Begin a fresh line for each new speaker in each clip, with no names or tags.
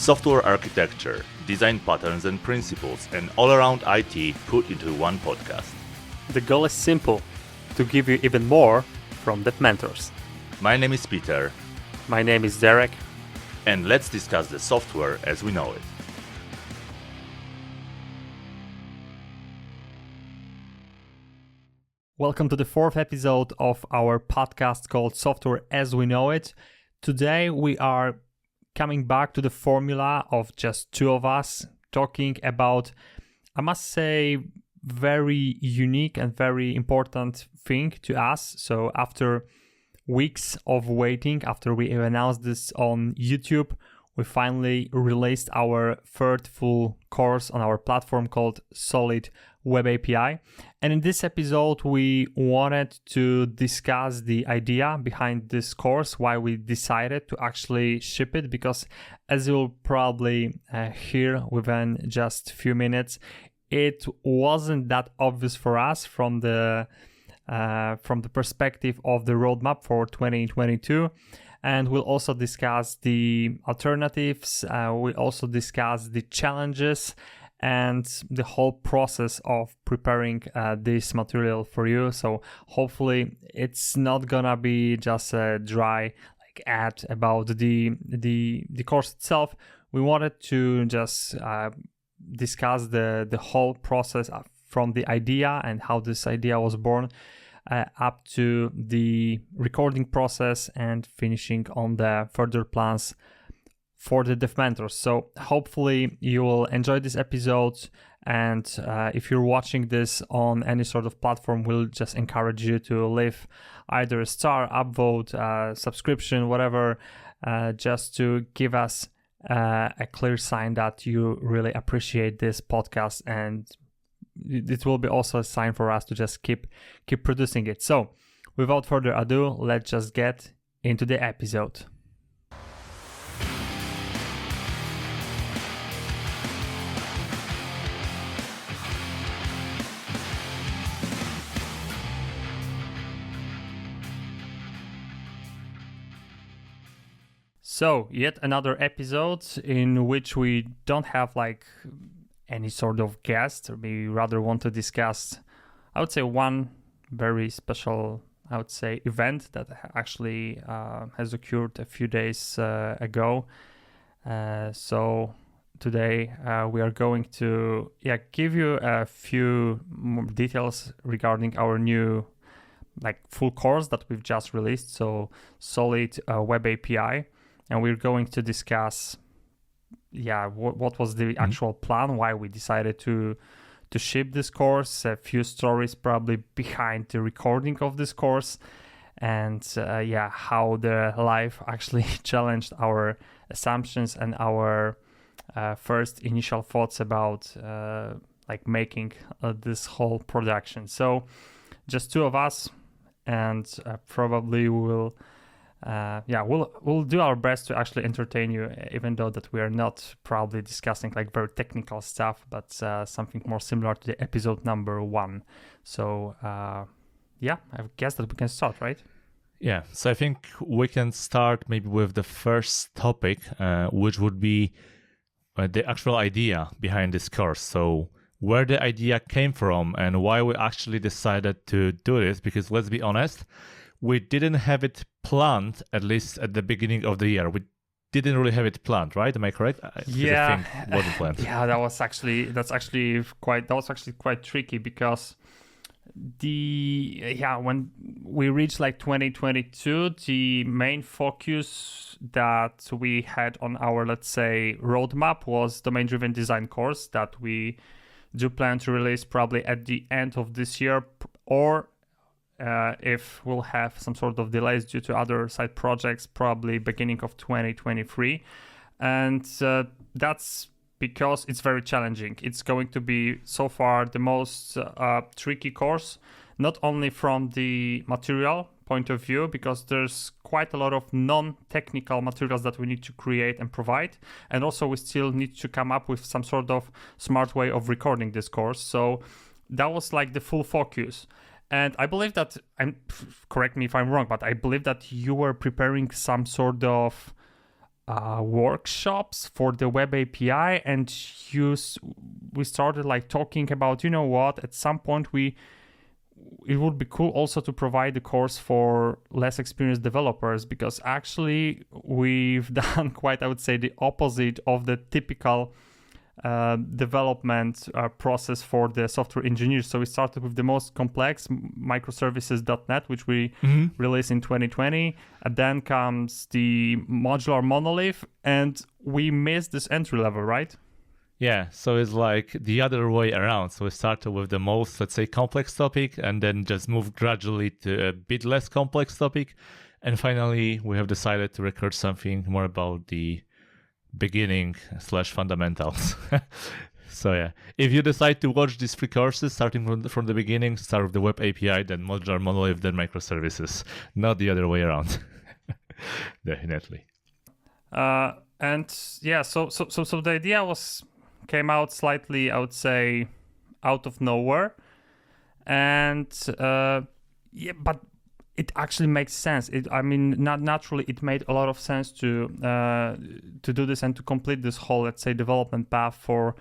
Software architecture, design patterns and principles, and all-around IT put into one podcast.
The goal is simple, to give you even more from DevMentors.
My name is Peter.
My name is Derek.
And let's discuss the software as we know it.
Welcome to the fourth episode of our podcast called Software as We Know It. Today we are coming back to the formula of just two of us talking about, I must say, very unique and very important thing to us. So after weeks of waiting, after we announced this on YouTube, we finally released our third full course on our platform called Solid Web API. And in this episode, we wanted to discuss the idea behind this course, why we decided to actually ship it, because as you'll probably hear within just a few minutes, it wasn't that obvious for us from the perspective of the roadmap for 2022. And we'll also discuss the alternatives. We'll also discuss the challenges and the whole process of preparing this material for you. So hopefully it's not gonna be just a dry ad about the course itself. We wanted to just discuss the whole process from the idea and how this idea was born up to the recording process and finishing on the further plans for the DevMentors. So hopefully you will enjoy this episode, and if you're watching this on any sort of platform, we'll just encourage you to leave either a star, upvote, subscription, whatever, just to give us a clear sign that you really appreciate this podcast, and it will be also a sign for us to just keep producing it. So without further ado, let's just get into the episode. So yet another episode in which we don't have any sort of guest. We rather want to discuss, I would say, one very special, event that actually has occurred a few days ago. So today we are going to give you a few more details regarding our new full course that we've just released. So Solid Web API, and we're going to discuss what was the actual plan, why we decided to ship this course, a few stories probably behind the recording of this course, and how the life actually challenged our assumptions and our first initial thoughts about making this whole production. So just two of us, and probably we'll do our best to actually entertain you, even though that we are not probably discussing very technical stuff, but something more similar to the episode number 1. So I guess that we can start, right?
Yeah, so I think we can start maybe with the first topic, which would be the actual idea behind this course. So where the idea came from and why we actually decided to do this, because let's be honest, we didn't have it planned, at least at the beginning of the year. We didn't really have it planned, right? Am I correct?
Yeah,
the thing wasn't planned.
Yeah, that was actually quite tricky, because when we reached 2022, the main focus that we had on our, let's say, roadmap was domain-driven design course that we do plan to release probably at the end of this year, or if we'll have some sort of delays due to other side projects, probably beginning of 2023. And that's because it's very challenging. It's going to be so far the most tricky course, not only from the material point of view, because there's quite a lot of non-technical materials that we need to create and provide. And also we still need to come up with some sort of smart way of recording this course. So that was the full focus. And I believe that, correct me if I'm wrong, but I believe that you were preparing some sort of workshops for the web API, and we started like talking about, you know what, at some point it would be cool also to provide the course for less experienced developers, because actually we've done quite, I would say, the opposite of the typical development process for the software engineers. So we started with the most complex microservices.NET, which we released in 2020. And then comes the modular monolith, and we missed this entry level, right?
Yeah, so it's like the other way around. So we started with the most, let's say, complex topic, and then just moved gradually to a bit less complex topic. And finally, we have decided to record something more about the beginning/fundamentals. So yeah, if you decide to watch these 3 courses, starting from the beginning, start with the web API, then modular monolith, then microservices, not the other way around. Definitely.
And yeah, so the idea came out slightly, I would say, out of nowhere, and but it actually makes sense. Not naturally, it made a lot of sense to do this and to complete this whole, let's say, development path for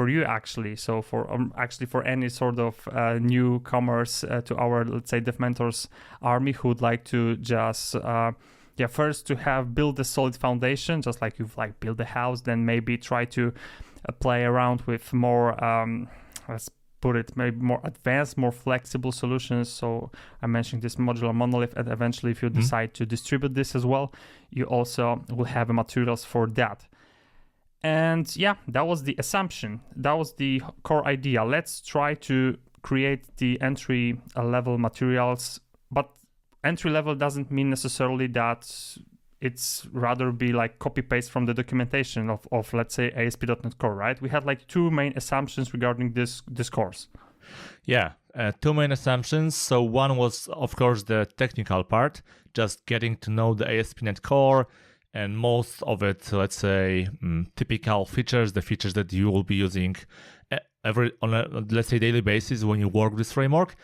you actually. So for any sort of newcomers to our, let's say, DevMentors army who would like to just first to have built a solid foundation, just like you've like built a house, then maybe try to play around with more let's put it, maybe more advanced, more flexible solutions. So I mentioned this modular monolith, and eventually if you decide to distribute this as well, you also will have materials for that. And yeah, that was the assumption. That was the core idea. Let's try to create the entry level materials, but entry level doesn't mean necessarily that it's rather be like copy paste from the documentation of let's say ASP.NET Core, right? We had like 2 main assumptions regarding this course.
Yeah, 2 main assumptions. So one was, of course, the technical part, just getting to know the ASP.NET Core and most of it, let's say, typical features, the features that you will be using on a, let's say, daily basis when you work with this framework.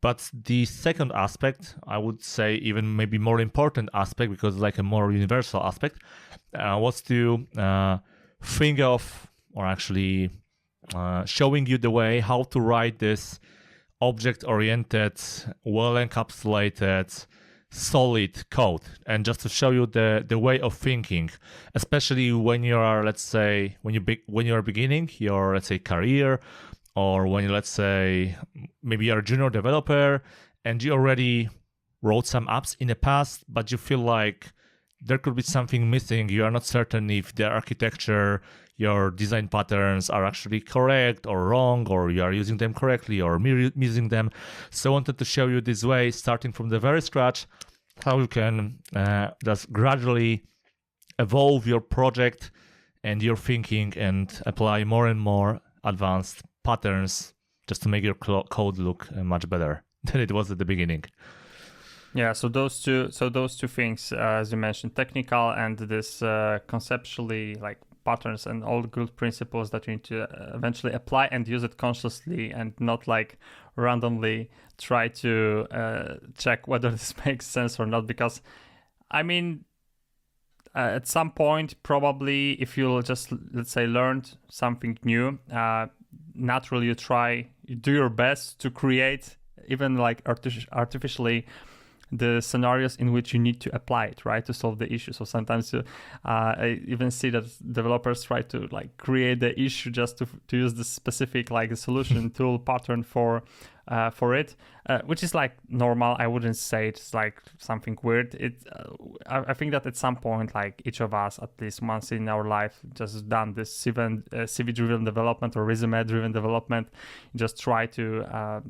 But the second aspect, I would say even maybe more important aspect, because like a more universal aspect, was to think of, or actually showing you the way how to write this object-oriented, well-encapsulated, solid code, and just to show you the way of thinking, especially when you are, let's say, when you are beginning your, let's say, career, or when you, let's say, maybe you're a junior developer and you already wrote some apps in the past, but you feel like there could be something missing. You are not certain if the architecture, your design patterns are actually correct or wrong, or you are using them correctly or missing them. So I wanted to show you this way, starting from the very scratch, how you can just gradually evolve your project and your thinking and apply more and more advanced patterns just to make your code look much better than it was at the beginning.
Yeah, so those two things, as you mentioned, technical and this conceptually, like patterns and all the good principles that you need to eventually apply and use it consciously, and not like randomly try to check whether this makes sense or not. Because I mean, at some point, probably if you'll just, let's say, learned something new, naturally you do your best to create even like artificially the scenarios in which you need to apply it, right, to solve the issue. So sometimes I even see that developers try to like create the issue just to use the specific like solution tool pattern for it, which is like normal. I wouldn't say it's like something weird. I think that at some point, like each of us, at least once in our life, just done this CV-driven development or resume-driven development. Just try to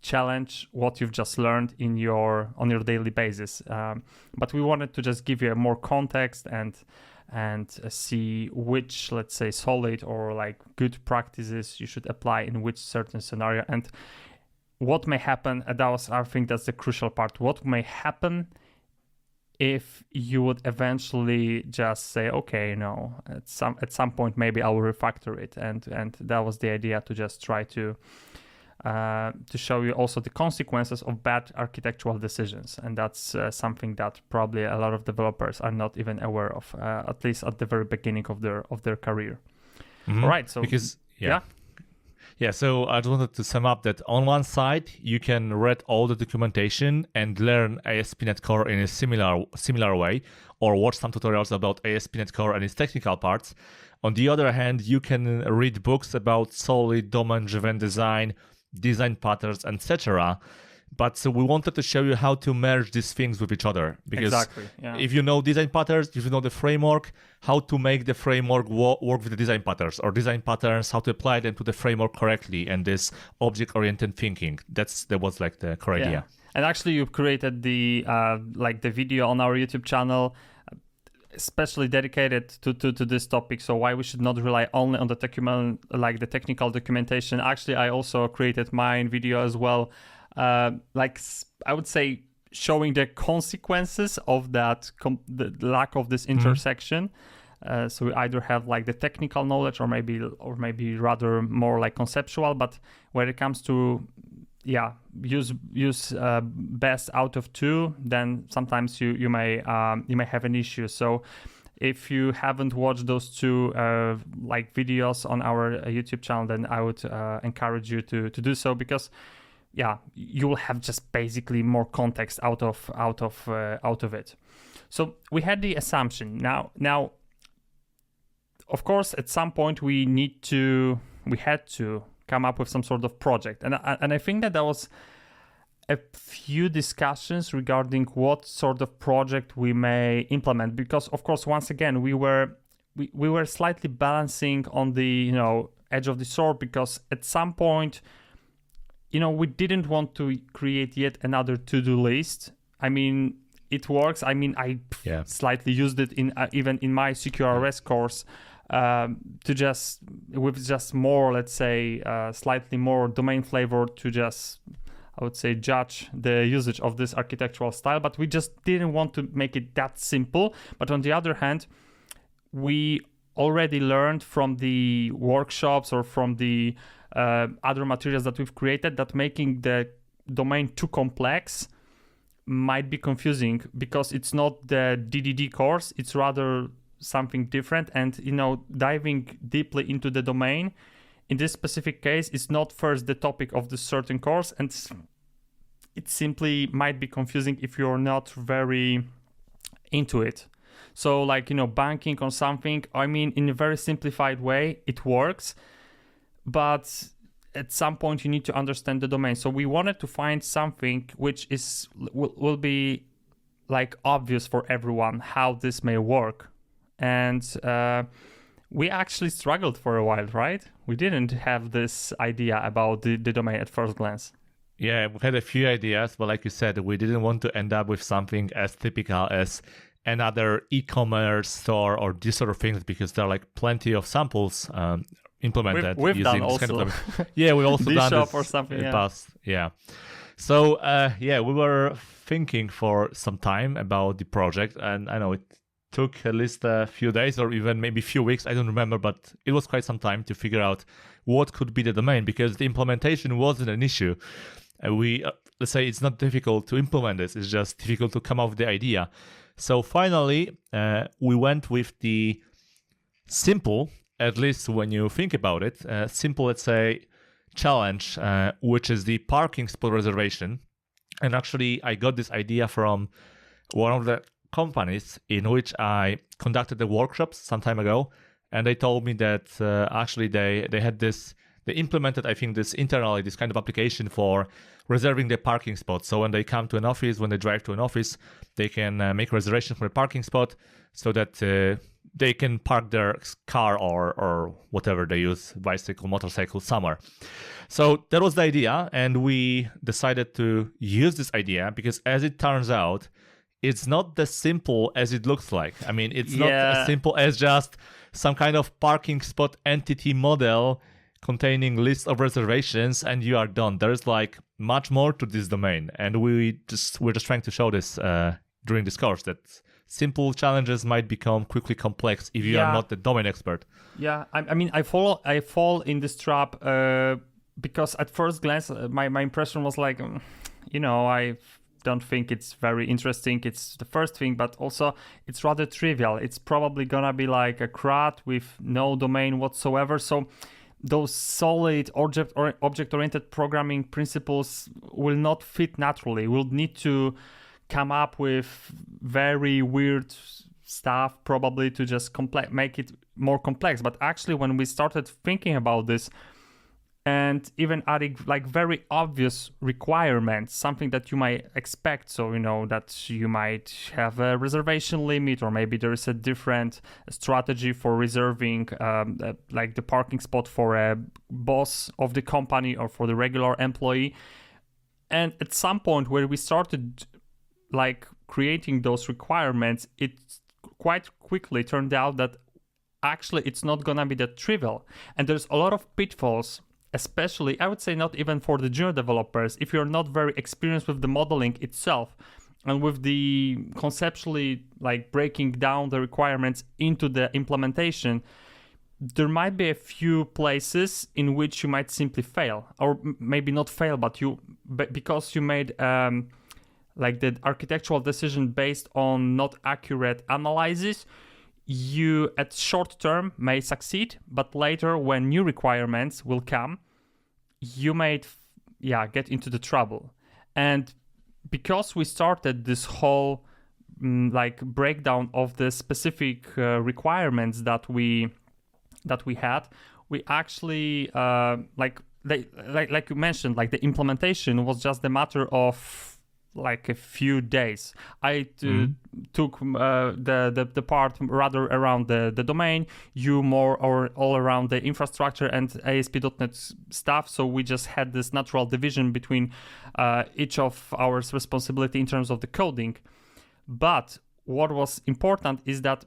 challenge what you've just learned on your daily basis. But we wanted to just give you a more context and see which, let's say, solid or like good practices you should apply in which certain scenario, and what may happen. I think that's the crucial part. What may happen if you would eventually just say, okay, no, at some point maybe I will refactor it, and that was the idea, to just try to to show you also the consequences of bad architectural decisions. And that's something that probably a lot of developers are not even aware of, at least at the very beginning of their career.
Mm-hmm.
All right. So
because so I just wanted to sum up that on one side, you can read all the documentation and learn ASP.NET Core in a similar way, or watch some tutorials about ASP.NET Core and its technical parts. On the other hand, you can read books about solid domain-driven design patterns, etc. But so we wanted to show you how to merge these things with each other. Because if you know design patterns, if you know the framework, how to make the framework work with the design patterns, or design patterns, how to apply them to the framework correctly, and this object-oriented thinking. That was like the core idea.
And actually, you've created the video on our YouTube channel, especially dedicated to this topic. So why we should not rely only on the technical documentation. Actually, I also created my video as well. I would say showing the consequences of that, the lack of this intersection. So we either have like the technical knowledge or maybe rather more like conceptual, but when it comes to use best out of two, then sometimes you may have an issue. So if you haven't watched those two videos on our YouTube channel, then I would encourage you to do so, because you will have just basically more context out of it. So we had the assumption. Now, of course, at some point we had to come up with some sort of project, and I think that there was a few discussions regarding what sort of project we may implement, because of course, once again, we were slightly balancing on the edge of the sword, because at some point, we didn't want to create yet another to-do list. I mean, it works. I mean, I slightly used it even in my CQRS course with just more, let's say, slightly more domain flavor to just, I would say, judge the usage of this architectural style. But we just didn't want to make it that simple. But on the other hand, we already learned from the workshops or from the other materials that we've created that making the domain too complex might be confusing, because it's not the DDD course, it's rather something different. And diving deeply into the domain in this specific case is not first the topic of this certain course, and it simply might be confusing if you're not very into it. So banking on something, I mean, in a very simplified way, it works, but at some point you need to understand the domain. So we wanted to find something which will be like obvious for everyone how this may work. And we actually struggled for a while, right? We didn't have this idea about the domain at first glance.
Yeah, we had a few ideas, but like you said, we didn't want to end up with something as typical as another e-commerce store or these sort of things, because there are like plenty of samples implemented.
We've
using
done
this
also.
Kind of we also done this
or something,
in the past. Yeah. So we were thinking for some time about the project, and I know it took at least a few days or even maybe a few weeks. I don't remember, but it was quite some time to figure out what could be the domain, because the implementation wasn't an issue. Let's say it's not difficult to implement this; it's just difficult to come up with the idea. So finally, we went with the simple, at least when you think about it, simple, let's say, challenge, which is the parking spot reservation. And actually, I got this idea from one of the companies in which I conducted the workshops some time ago. And they told me that actually they had this, they implemented, I think, this internally, this kind of application for reserving the parking spot. So when they come to an office, when they drive to an office, they can make reservation for a parking spot so that they can park their car or whatever they use, bicycle, motorcycle, somewhere. So that was the idea. And we decided to use this idea because, as it turns out, it's not as simple as it looks like. I mean, it's not as simple as just some kind of parking spot entity model containing lists of reservations and you are done. There's like much more to this domain. And we're just trying to show this during this course, that simple challenges might become quickly complex if you are not the domain expert.
Yeah, I mean, I fall in this trap because at first glance, my impression was like, I don't think it's very interesting. It's the first thing, but also it's rather trivial. It's probably gonna be like a CRUD with no domain whatsoever. So those solid object-oriented programming principles will not fit naturally. We'll need to come up with very weird stuff probably to just make it more complex. But actually, when we started thinking about this, and even adding like very obvious requirements, something that you might expect. So, that you might have a reservation limit, or maybe there is a different strategy for reserving like the parking spot for a boss of the company or for the regular employee. And at some point where we started like creating those requirements, it quite quickly turned out that actually it's not gonna be that trivial. And there's a lot of pitfalls, especially, I would say, not even for the junior developers, if you're not very experienced with the modeling itself and with the conceptually like breaking down the requirements into the implementation. There might be a few places in which you might simply fail, or maybe not fail, but because you made like the architectural decision based on not accurate analysis, you at short term may succeed, but later when new requirements will come, you might get into the trouble. And because we started this whole like breakdown of the specific requirements that we had, we actually like you mentioned, like the implementation was just a matter of like a few days. I took the part rather around the domain, you more or all around the infrastructure and ASP.NET stuff. So we just had this natural division between each of our responsibility in terms of the coding. But what was important is that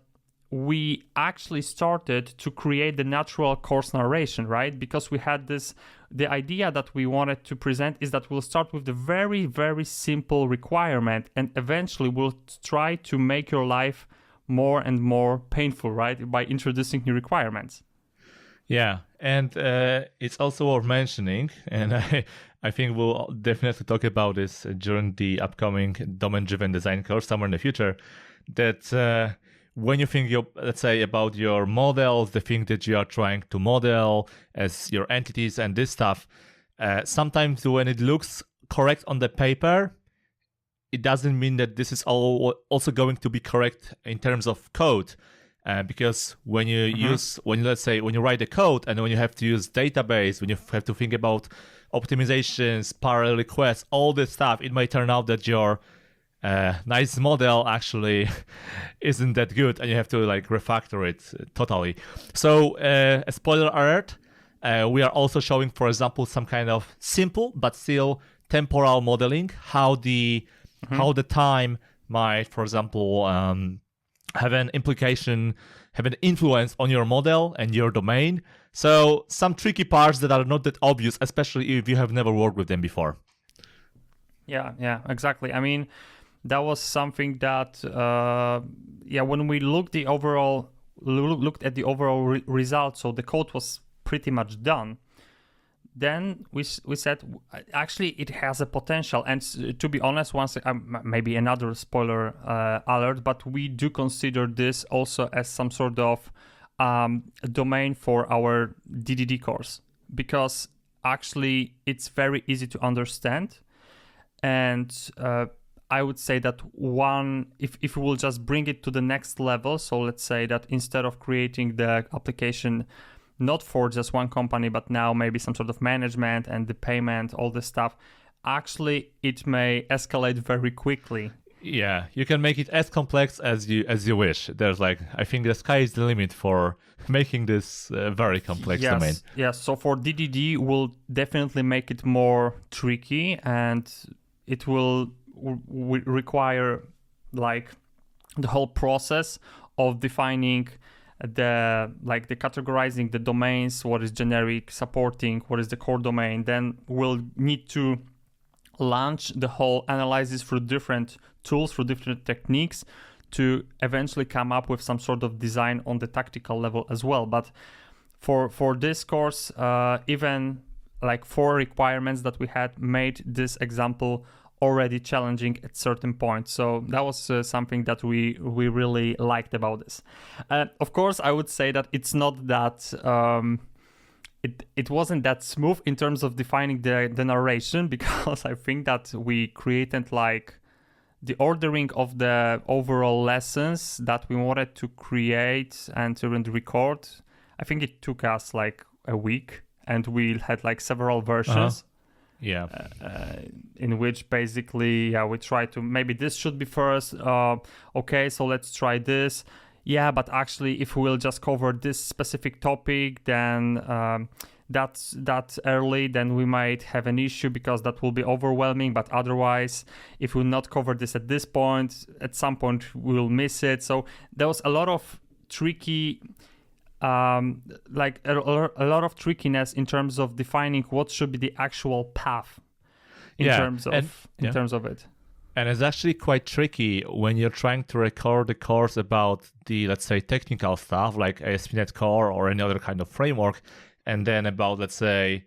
we actually started to create the natural course narration, right? Because we had the idea that we wanted to present is that we'll start with the very, very simple requirement, and eventually we'll try to make your life more and more painful, right? By introducing new requirements.
Yeah, and it's also worth mentioning, and I think we'll definitely talk about this during the upcoming domain-driven design course somewhere in the future, that when you think, let's say, about your models, the thing that you are trying to model as your entities and this stuff, sometimes when it looks correct on the paper, it doesn't mean that this is also going to be correct in terms of code. Because when you when you write the code and when you have to use database, when you have to think about optimizations, parallel requests, all this stuff, it might turn out that your nice model actually isn't that good, and you have to like refactor it totally. So a spoiler alert, we are also showing, for example, some kind of simple but still temporal modeling, how the time might, for example, have an implication, have an influence on your model and your domain. So some tricky parts that are not that obvious, especially if you have never worked with them before.
Yeah, exactly. I mean, that was something that, when we looked at the overall result, so the code was pretty much done. Then we said, actually, it has a potential. And to be honest, maybe another spoiler alert, but we do consider this also as some sort of domain for our DDD course, because actually it's very easy to understand. And I would say that if we will just bring it to the next level, so let's say that instead of creating the application not for just one company, but now maybe some sort of management and the payment, all this stuff, actually it may escalate very quickly.
Yeah, you can make it as complex as you wish. There's I think the sky is the limit for making this very complex domain.
Yes, so for DDD, we'll definitely make it more tricky, and it will require like the whole process of defining the categorizing the domains, what is generic, supporting what is the core domain. Then we'll need to launch the whole analysis through different tools, through different techniques, to eventually come up with some sort of design on the tactical level as well. But for this course, even like 4 requirements that we had made this example already challenging at certain points. So that was something that we really liked about this. Of course, I would say that it's not that it wasn't that smooth in terms of defining the narration, because I think that we created like the ordering of the overall lessons that we wanted to create and to record. I think it took us like a week, and we had like several versions. In which basically we try to, maybe this should be first, okay, so let's try this, but actually if we'll just cover this specific topic, then that's early, then we might have an issue because that will be overwhelming. But otherwise, if we'll not cover this at this point, at some point we'll miss it. So there was a lot of tricky like a lot of trickiness in terms of defining what should be the actual path in terms of it.
And it's actually quite tricky when you're trying to record a course about the, let's say, technical stuff like ASP.NET Core or any other kind of framework, and then about, let's say,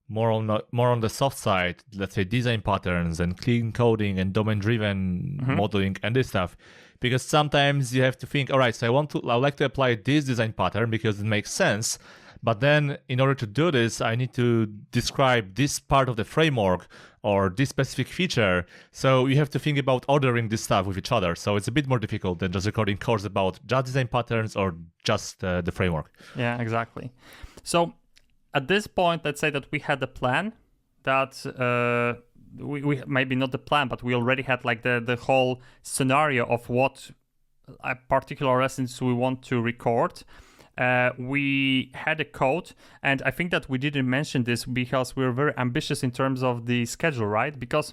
more on the soft side, let's say design patterns and clean coding and domain-driven modeling and this stuff. Because sometimes you have to think, all right, so I like to apply this design pattern because it makes sense. But then in order to do this, I need to describe this part of the framework or this specific feature. So you have to think about ordering this stuff with each other. So it's a bit more difficult than just recording course about just design patterns or just the framework.
Yeah, exactly. So at this point, let's say that we had a plan that we maybe not the plan, but we already had like the whole scenario of what particular lessons we want to record. We had a code, and I think that we didn't mention this because we were very ambitious in terms of the schedule, right? Because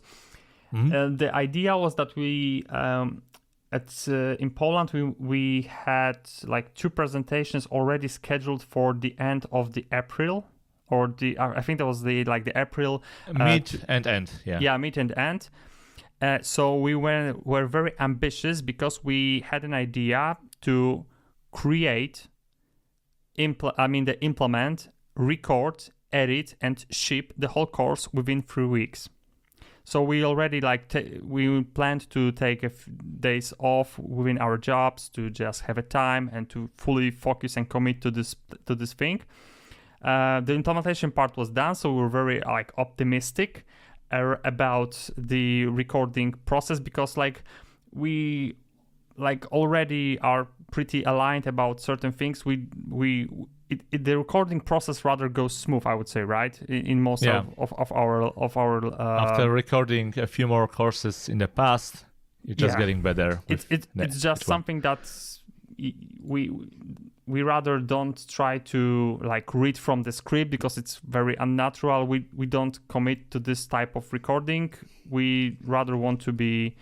the idea was that we in Poland we had like 2 presentations already scheduled for the end of the April. Or I think that was the April
mid and end,
mid and end. So we were very ambitious because we had an idea to create, implement, record, edit, and ship the whole course within 3 weeks. So we already we planned to take a few days off within our jobs to just have a time and to fully focus and commit to this thing. The implementation part was done, so we were very optimistic about the recording process, because we already are pretty aligned about certain things. The recording process rather goes smooth, I would say, right? In most of our
after recording a few more courses in the past, it's just getting better.
It's just something that's we rather don't try to read from the script because it's very unnatural. We don't commit to this type of recording. We rather want to be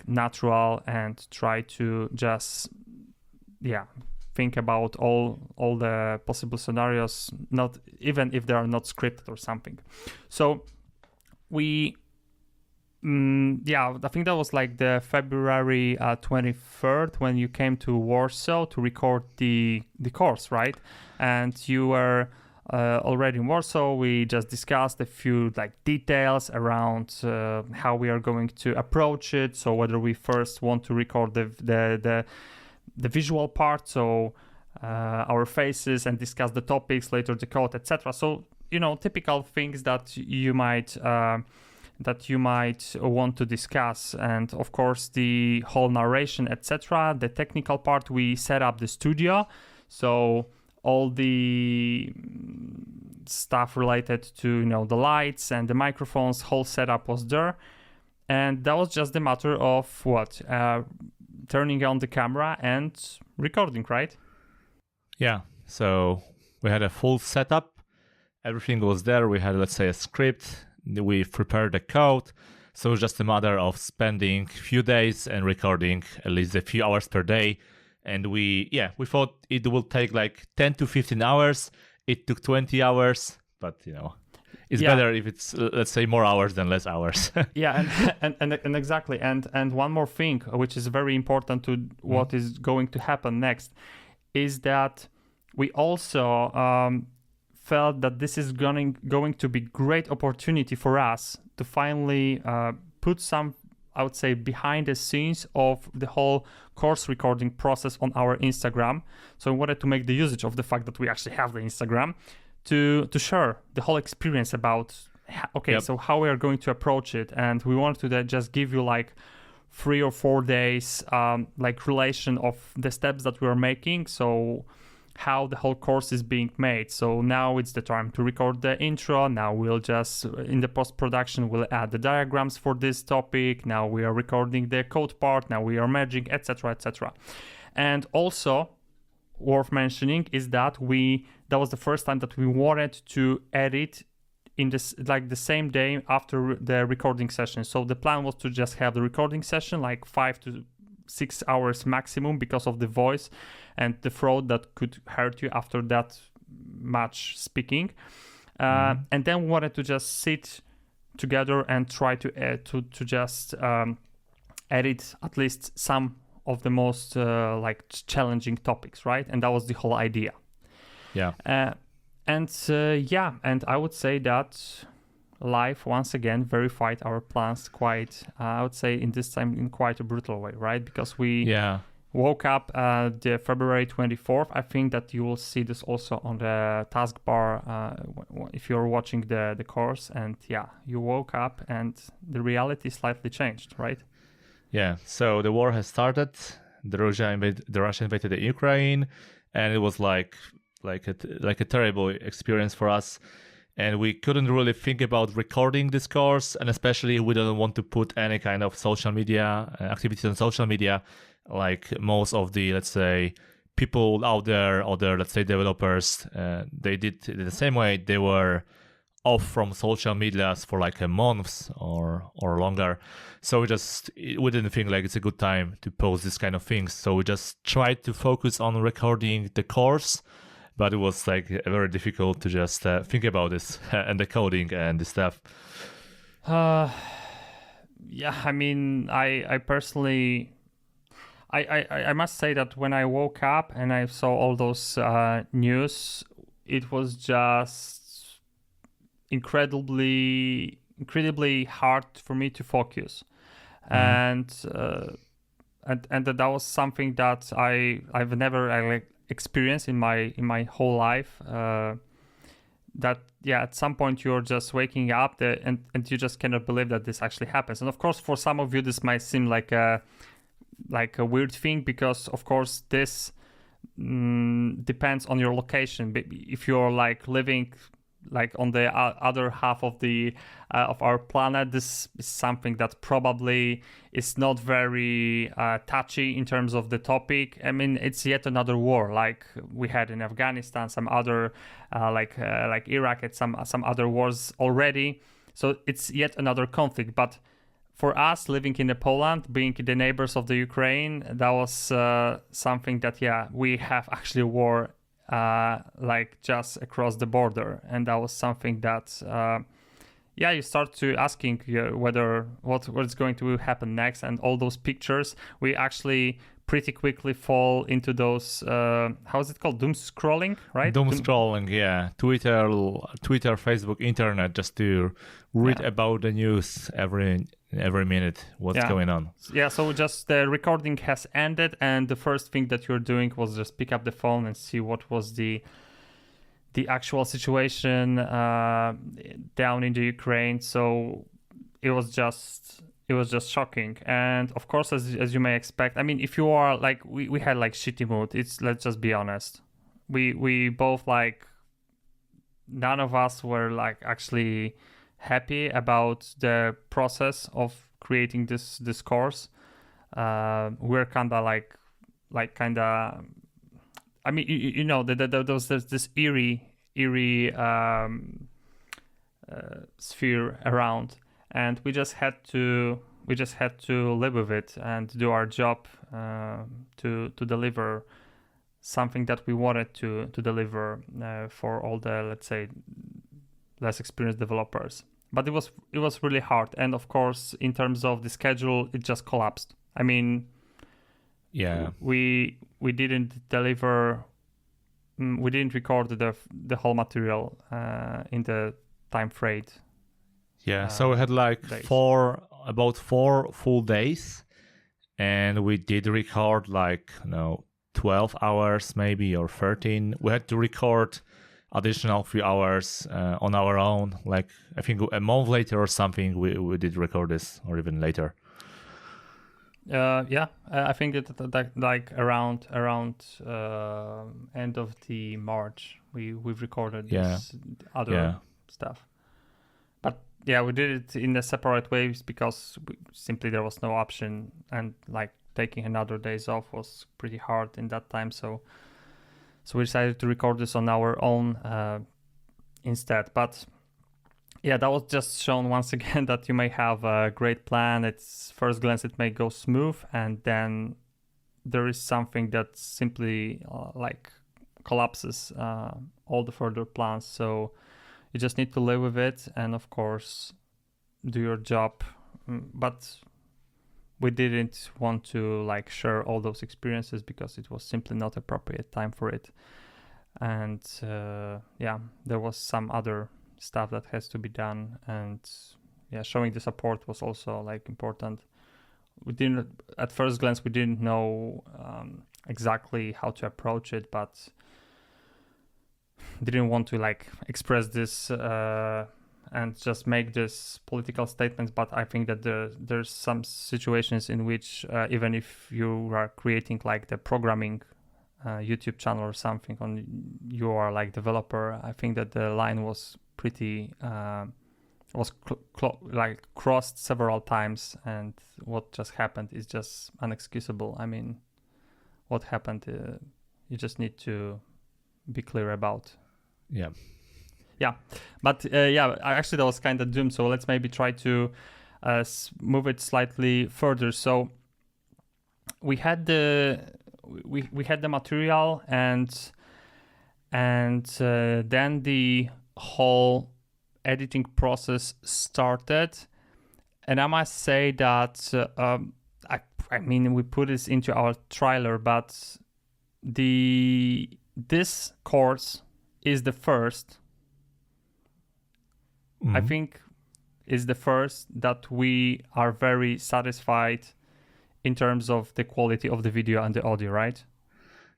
natural and try to just think about all the possible scenarios, not even if they are not scripted or something. So we I think that was the February 23rd when you came to Warsaw to record the course, right? And you were already in Warsaw. We just discussed a few details around how we are going to approach it. So whether we first want to record the visual part, so our faces, and discuss the topics, later the code, etc. So typical things that you might want to discuss. And of course the whole narration, etc. The technical part, we set up the studio, so all the stuff related to the lights and the microphones, whole setup was there. And that was just a matter of turning on the camera and recording, right?
Yeah, so we had a full setup, everything was there. We had, let's say, a script. We prepared the code, so it's just a matter of spending a few days and recording at least a few hours per day. And we thought it will take 10 to 15 hours. It took 20 hours, but it's better if it's, let's say, more hours than less hours.
and exactly. And one more thing, which is very important to what is going to happen next, is that we also felt that this is going to be great opportunity for us to finally put some, I would say, behind the scenes of the whole course recording process on our Instagram. So I wanted to make the usage of the fact that we actually have the Instagram to share the whole experience about, so how we are going to approach it. And we wanted to just give you like 3 or 4 days like relation of the steps that we are making. So how the whole course is being made. So now it's the time to record the intro. Now we'll just, in the post-production, we'll add the diagrams for this topic. Now we are recording the code part. Now we are merging, etc., etc. And also worth mentioning is that that was the first time that we wanted to edit in this, like the same day after the recording session. So the plan was to just have the recording session, like 5 to 6 hours maximum, because of the voice and the throat that could hurt you after that much speaking. And then we wanted to just sit together and try to just edit at least some of the most like challenging topics, right? And that was the whole idea.
Yeah.
And I would say that life once again verified our plans quite, I would say in this time in quite a brutal way, right? Because we woke up the February 24th. I think that you will see this also on the taskbar if you're watching the course. And you woke up and the reality slightly changed, right?
Yeah. So the war has started. Russia invaded the Ukraine, and it was like a terrible experience for us. And we couldn't really think about recording this course, and especially we don't want to put any kind of social media activities on social media, like most of the, let's say, people out there, other, let's say, developers, they did it the same way. They were off from social medias for like a month or longer. So we didn't think like it's a good time to post this kind of things. So we just tried to focus on recording the course. But it was like very difficult to just think about this and the coding and the stuff.
I mean, I personally, I must say that when I woke up and I saw all those news, it was just incredibly hard for me to focus, and that was something that I've never experience in my whole life, that at some point you're just waking up and you just cannot believe that this actually happens. And of course for some of you this might seem like a weird thing, because of course this depends on your location. If you're like living like on the other half of the of our planet, this is something that probably is not very touchy in terms of the topic. I mean, it's yet another war, like we had in Afghanistan, some other like Iraq, and some other wars already. So it's yet another conflict. But for us living in Poland, being the neighbors of the Ukraine, that was something that we have actually war like just across the border. And that was something that you start to asking whether what's going to happen next. And all those pictures, we actually pretty quickly fall into those how is it called, doom scrolling, right?
Doom scrolling, yeah. Twitter, Facebook, internet, just to read about the news every minute, what's going on.
So just the recording has ended, and the first thing that you're doing was just pick up the phone and see what was the actual situation down in the Ukraine. So it was just shocking. And of course, as you may expect, I mean, if you are like we had like shitty mood, let's just be honest, we both, like, none of us were like actually happy about the process of creating this course. We're kind of like I mean, you know, there's this eerie sphere around, and we just had to live with it and do our job to deliver something that we wanted to deliver for all the, let's say, less experienced developers. But it was really hard, and of course, in terms of the schedule, it just collapsed. I mean, we didn't deliver we didn't record the whole material in the time frame.
Yeah, so we had like
days.
about 4 full days, and we did record like 12 hours maybe, or 13. We had to record additional few hours on our own. Like I think a month later or something, we did record this, or even later.
I think that like around end of the March we've recorded this other stuff. But yeah, we did it in a separate ways because simply there was no option, and like taking another days off was pretty hard in that time. So we decided to record this on our own instead. But yeah, that was just shown once again that you may have a great plan. It's first glance it may go smooth, and then there is something that simply like collapses all the further plans. So you just need to live with it, and of course do your job. But we didn't want to like share all those experiences because it was simply not appropriate time for it. And there was some other stuff that has to be done, and showing the support was also like important. We didn't at first glance we didn't know exactly how to approach it, but didn't want to like express this and just make this political statements. But I think that there's some situations in which even if you are creating like the programming YouTube channel or something, you are like developer, I think that the line was pretty crossed several times, and what just happened is just inexcusable. I mean, what happened you just need to be clear about. But actually that was kind of doomed, so let's maybe try to move it slightly further. So we had the material, and then the whole editing process started, and I must say that I mean we put this into our trailer, but this course is the first. I think is the first that we are very satisfied in terms of the quality of the video and the audio, right?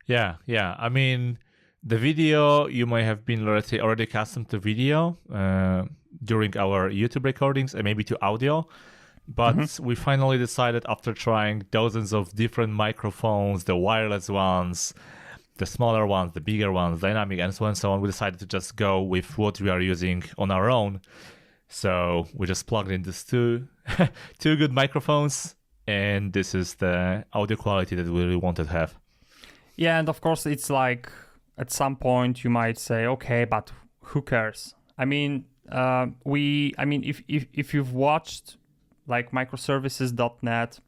Yeah. I mean, the video, you may have been, let's say, already accustomed to video during our YouTube recordings and maybe to audio. But we finally decided, after trying dozens of different microphones, the wireless ones, the smaller ones, the bigger ones, dynamic, and so on and so on, we decided to just go with what we are using on our own. So we just plugged in these two good microphones, and this is the audio quality that we really wanted to have.
Yeah, and of course it's like at some point you might say, okay, but who cares? I mean, if you've watched like microservices.net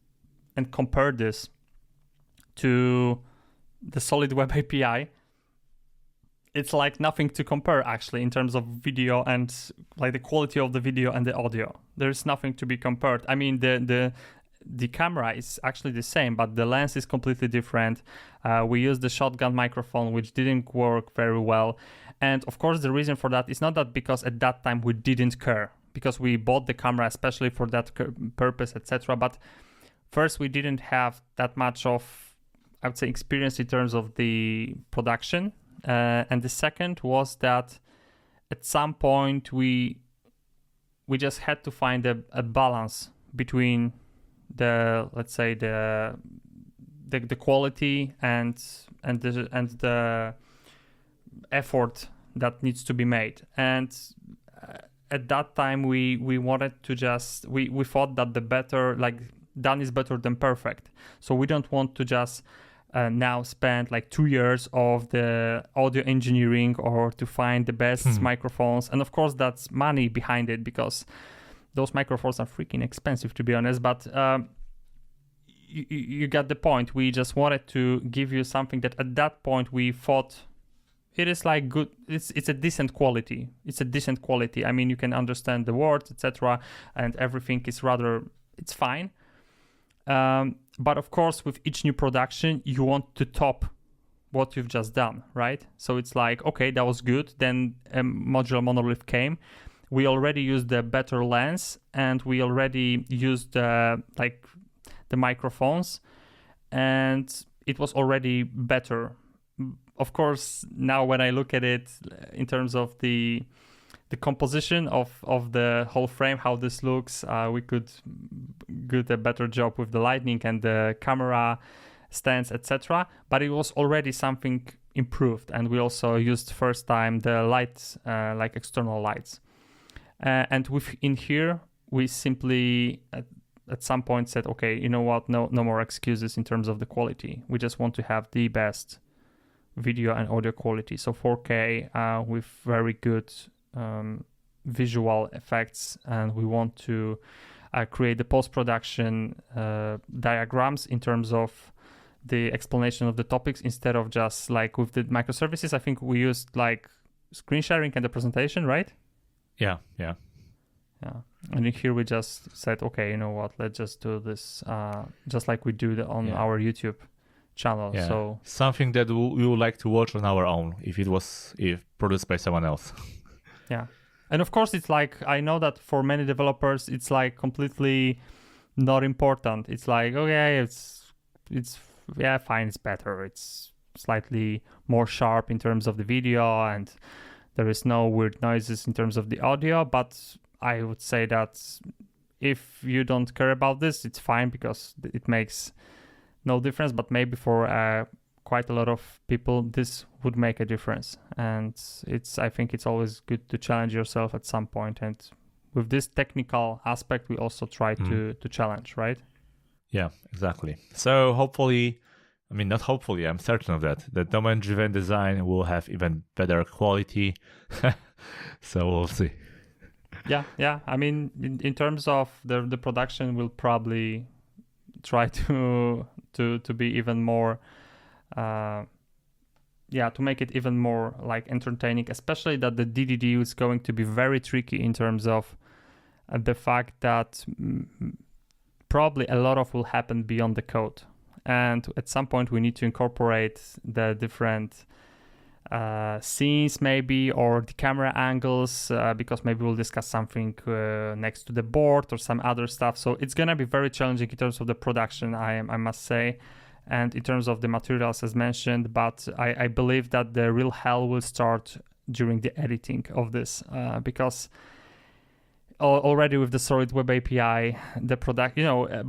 and compare this to the solid web API, it's like nothing to compare actually in terms of video and like the quality of the video and the audio. There's nothing to be compared. I mean, the camera is actually the same, but the lens is completely different. We used the shotgun microphone, which didn't work very well. And of course, the reason for that is not that because at that time we didn't care, because we bought the camera especially for that purpose, etc. But first, we didn't have that much of, I would say, experience in terms of the production. And the second was that at some point we just had to find a balance between the, let's say, the quality and the effort that needs to be made. And at that time we wanted to just we thought that the better, like, done is better than perfect. So we don't want to just now spend like 2 years of the audio engineering or to find the best microphones. And of course that's money behind it, because those microphones are freaking expensive, to be honest. But you got the point. We just wanted to give you something that at that point we thought it is like good. It's a decent quality. I mean, you can understand the words, etc., and everything is it's fine. But of course, with each new production, you want to top what you've just done, right? So it's like, okay, that was good. Then a modular monolith came. We already used the better lens, and we already used the microphones, and it was already better. Of course, now when I look at it in terms of the composition of the whole frame, how this looks, we could do a better job with the lighting and the camera stands, etc. But it was already something improved, and we also used first time the lights, like external lights. And within here, we simply at some point said, okay, you know what? No more excuses in terms of the quality. We just want to have the best video and audio quality. So 4K with very good visual effects, and we want to create the post-production diagrams in terms of the explanation of the topics instead of just like with the microservices. I think we used like screen sharing and the presentation, right?
Yeah.
And in here we just said, okay, you know what? Let's just do this just like we do on our YouTube channel.
Yeah.
So
something that we would like to watch on our own if produced by someone else.
Yeah. And of course, it's like, I know that for many developers, it's like completely not important. It's like, okay, it's fine, it's better. It's slightly more sharp in terms of the video, and there is no weird noises in terms of the audio. But I would say that if you don't care about this, it's fine, because it makes no difference. But maybe for quite a lot of people, this would make a difference. And I think it's always good to challenge yourself at some point. And with this technical aspect, we also try to challenge, right?
Yeah, exactly. So hopefully, not hopefully, I'm certain of that domain-driven design will have even better quality. So we'll see.
Yeah. I mean, in terms of the production, we'll probably try to be even more, to make it even more like entertaining, especially that the DDD is going to be very tricky in terms of the fact that probably a lot of will happen beyond the code. And at some point we need to incorporate the different scenes maybe, or the camera angles, because maybe we'll discuss something next to the board or some other stuff. So it's going to be very challenging in terms of the production, I must say, and in terms of the materials as mentioned. But I believe that the real hell will start during the editing of this, because already with the Solid Web API, the product,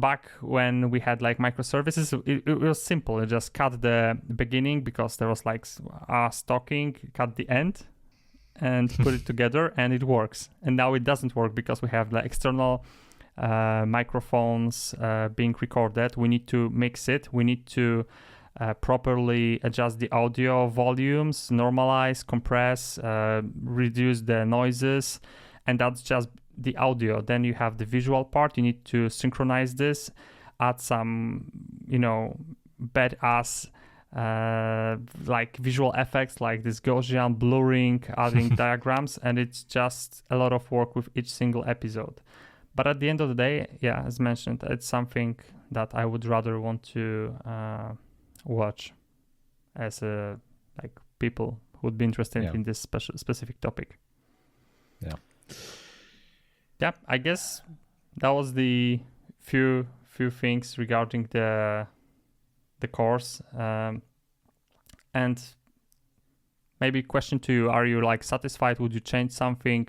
back when we had like microservices, it was simple. You just cut the beginning because there was like stocking, cut the end and put it together, and it works. And now it doesn't work because we have the external microphones being recorded. We need to mix it. We need to properly adjust the audio volumes, normalize, compress, reduce the noises, and that's just the audio. Then you have the visual part. You need to synchronize this, add some, badass like visual effects like this Gaussian blurring, adding diagrams, and it's just a lot of work with each single episode. But at the end of the day, as mentioned, it's something that I would rather want to watch as people who would be interested in this specific topic. Yeah, I guess that was the few things regarding the course. And maybe question to you: are you like satisfied? Would you change something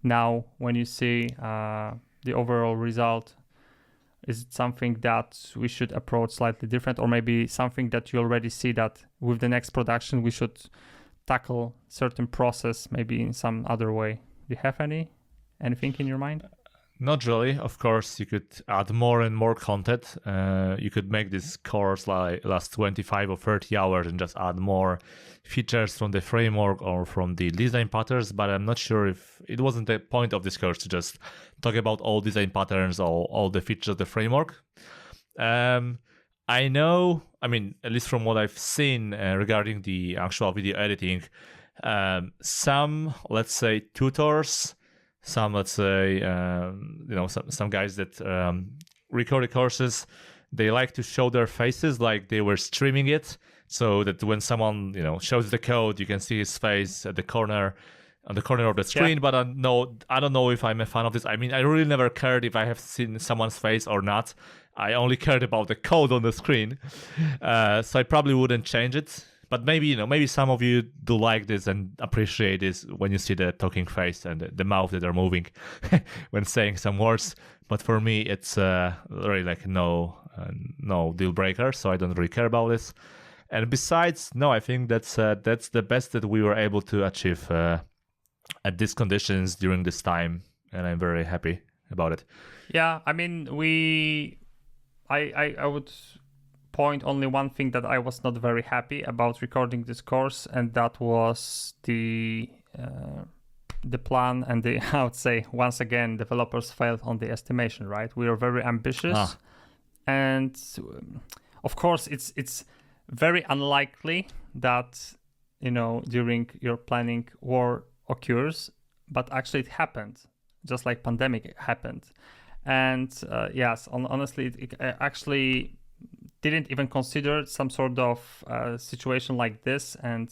now when you see the overall result? Is it something that we should approach slightly different, or maybe something that you already see that with the next production we should tackle certain process maybe in some other way? Do you have anything in your mind?
Not really. Of course, you could add more and more content. You could make this course last 25 or 30 hours and just add more features from the framework or from the design patterns. But I'm not sure if it wasn't the point of this course to just talk about all design patterns or all the features of the framework. I know, at least from what I've seen regarding the actual video editing, some, let's say, tutors, some, let's say, some guys that record the courses, they like to show their faces like they were streaming it, so that when someone shows the code, you can see his face at the corner. On the corner of the screen,
Yeah.
but I don't know if I'm a fan of this. I mean, I really never cared if I have seen someone's face or not. I only cared about the code on the screen, so I probably wouldn't change it. But maybe some of you do like this and appreciate this when you see the talking face and the mouth that are moving when saying some words. But for me, it's really like no deal breaker. So I don't really care about this. And besides, no, I think that's the best that we were able to achieve at these conditions during this time, and I'm very happy about it.
Yeah, I mean, I would point only one thing that I was not very happy about recording this course, and that was the plan and the I would say once again developers failed on the estimation. Right, we are very ambitious, and of course it's very unlikely that during your planning war occurs, but actually it happened, just like pandemic happened. And yes, honestly, it actually didn't even consider some sort of situation like this, and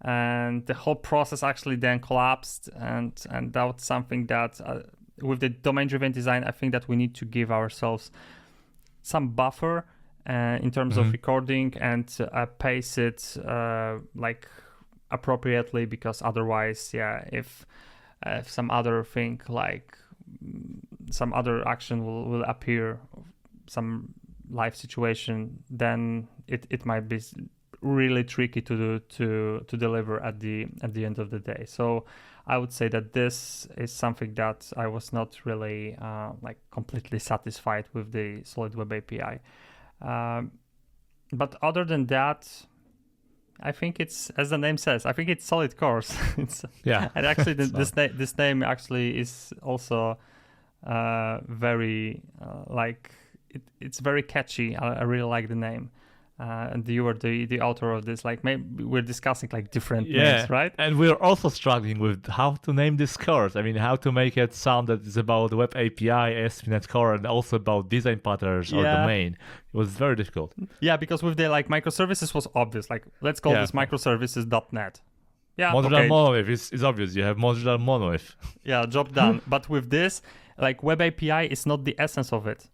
the whole process actually then collapsed, and that was something that with the domain-driven design, I think that we need to give ourselves some buffer in terms of recording and pace it like appropriately, because otherwise, if some other thing like some other action will appear, some life situation, then it might be really tricky to deliver at the end of the day. So I would say that this is something that I was not really like completely satisfied with the Solid Web API. But other than that, I think it's, as the name says, I think it's solid course. And actually, this name actually is also very like it's very catchy. I really like the name. And you were the author of this. Like, maybe we're discussing like different names, right?
And we're also struggling with how to name this course. I mean, how to make it sound that it's about web API, ASP.NET Core, and also about design patterns or domain. It was very difficult.
Yeah, because with the like microservices was obvious. Like, let's call this microservices.net. Yeah,
modular monolith is obvious. You have modular monolith.
Yeah, job done. But with this, like, web API is not the essence of it.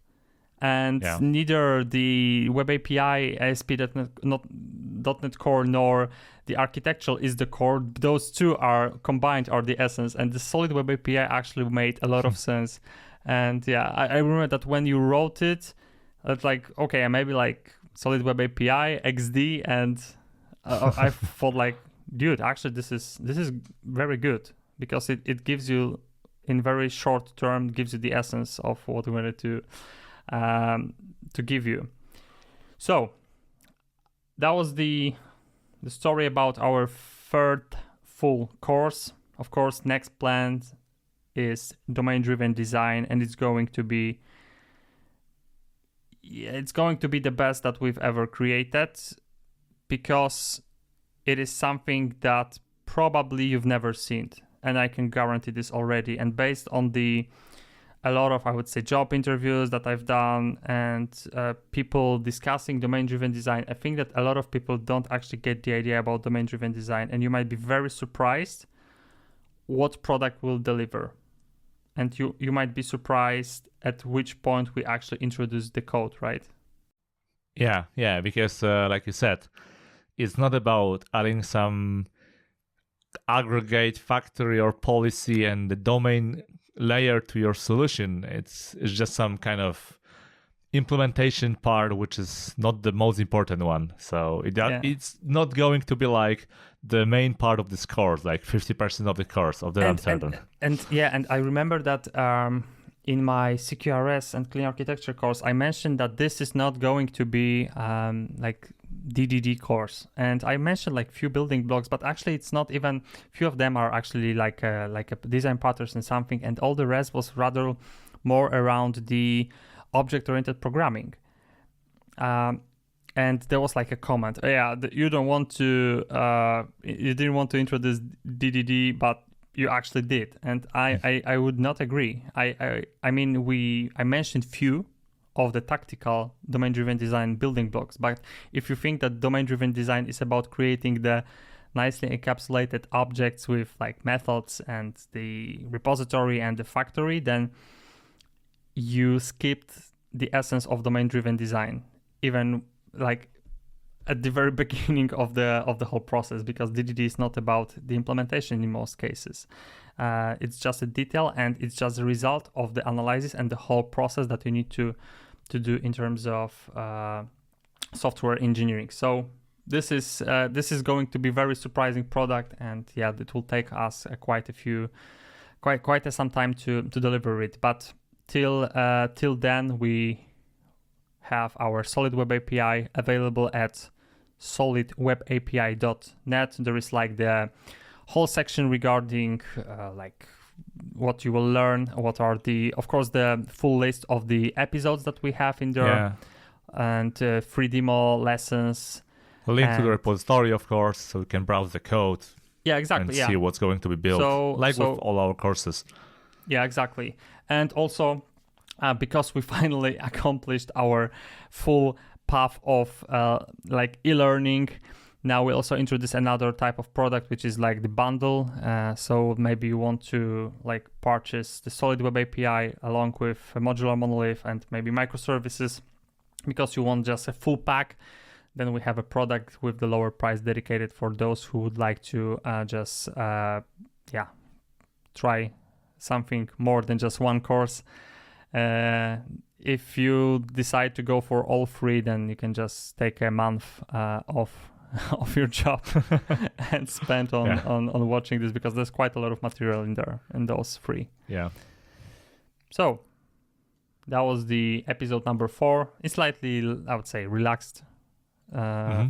And neither the web API, ASP.NET Core, nor the architectural is the core. Those two are combined are the essence. And the solid web API actually made a lot of sense. And I remember that when you wrote it, it's like, okay, maybe like solid web API, XD, and I thought like, dude, actually this is very good, because it gives you in very short term, gives you the essence of what we wanted to give you. So that was the story about our third full course. Of course, next plan is domain-driven design, and it's going to be the best that we've ever created, because it is something that probably you've never seen, and I can guarantee this already. And based on a lot of, I would say, job interviews that I've done and people discussing domain-driven design, I think that a lot of people don't actually get the idea about domain-driven design, and you might be very surprised what product will deliver. And you might be surprised at which point we actually introduce the code, right?
Yeah, because like you said, it's not about adding some aggregate factory or policy and the domain layer to your solution. It's just some kind of implementation part, which is not the most important one. So it's not going to be like the main part of this course, like 50% of the course of the uncertain.
And I remember that in my CQRS and clean architecture course, I mentioned that this is not going to be like DDD course, and I mentioned like few building blocks, but actually it's not even few of them are actually like a design patterns and something, and all the rest was rather more around the object-oriented programming. And there was like a comment, you didn't want to introduce DDD, but you actually did, and I would not agree. I mean I mentioned few of the tactical domain-driven design building blocks. But if you think that domain-driven design is about creating the nicely encapsulated objects with like methods and the repository and the factory, then you skipped the essence of domain-driven design, even like at the very beginning of the whole process, because DDD is not about the implementation in most cases. It's just a detail, and it's just a result of the analysis and the whole process that you need to do in terms of software engineering. So this is going to be very surprising product, and yeah, it will take us quite some time to deliver it. But till then, we have our Solid Web API available at solidwebapi.net. There is like the whole section regarding like what you will learn, what are of course the full list of the episodes that we have in there, and free demo lessons.
A link to the repository, of course, so you can browse the code.
Yeah, exactly.
And see what's going to be built, with all our courses.
Yeah, exactly. And also, because we finally accomplished our full path of like e-learning, now we also introduce another type of product, which is like the bundle. So maybe you want to like purchase the Solid Web API along with a modular monolith and maybe microservices, because you want just a full pack. Then we have a product with the lower price dedicated for those who would like to just try something more than just one course. If you decide to go for all free, then you can just take a month off your job and spend on watching this, because there's quite a lot of material in there and those free.
Yeah.
So that was the episode number 4. It's slightly, I would say, relaxed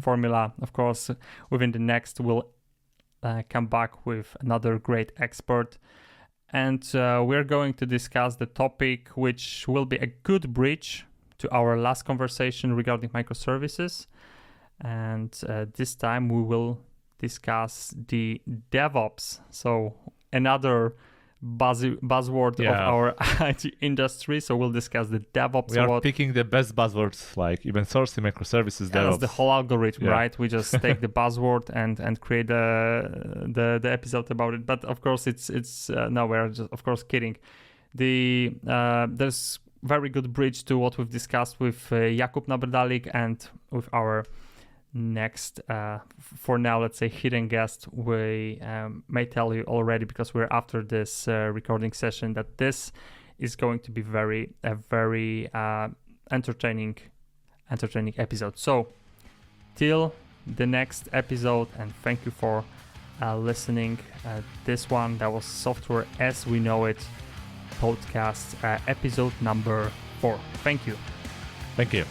formula. Of course, within the next we'll come back with another great expert, and we're going to discuss the topic which will be a good bridge to our last conversation regarding microservices. And this time we will discuss the DevOps, so another buzzword of our IT industry. So we'll discuss the DevOps.
We are picking the best buzzwords, like even sourcing microservices.
That's the whole algorithm, right? We just take the buzzword and create the episode about it. But of course, it's no, we're just of course kidding. There's very good bridge to what we've discussed with Jakub Nabrdalik and with our next, for now, let's say hidden guest. We may tell you already, because we're after this recording session, that this is going to be a very entertaining episode. So till the next episode, and thank you for listening. This one, that was Software as We Know It podcast, episode number 4. Thank you.
Thank you.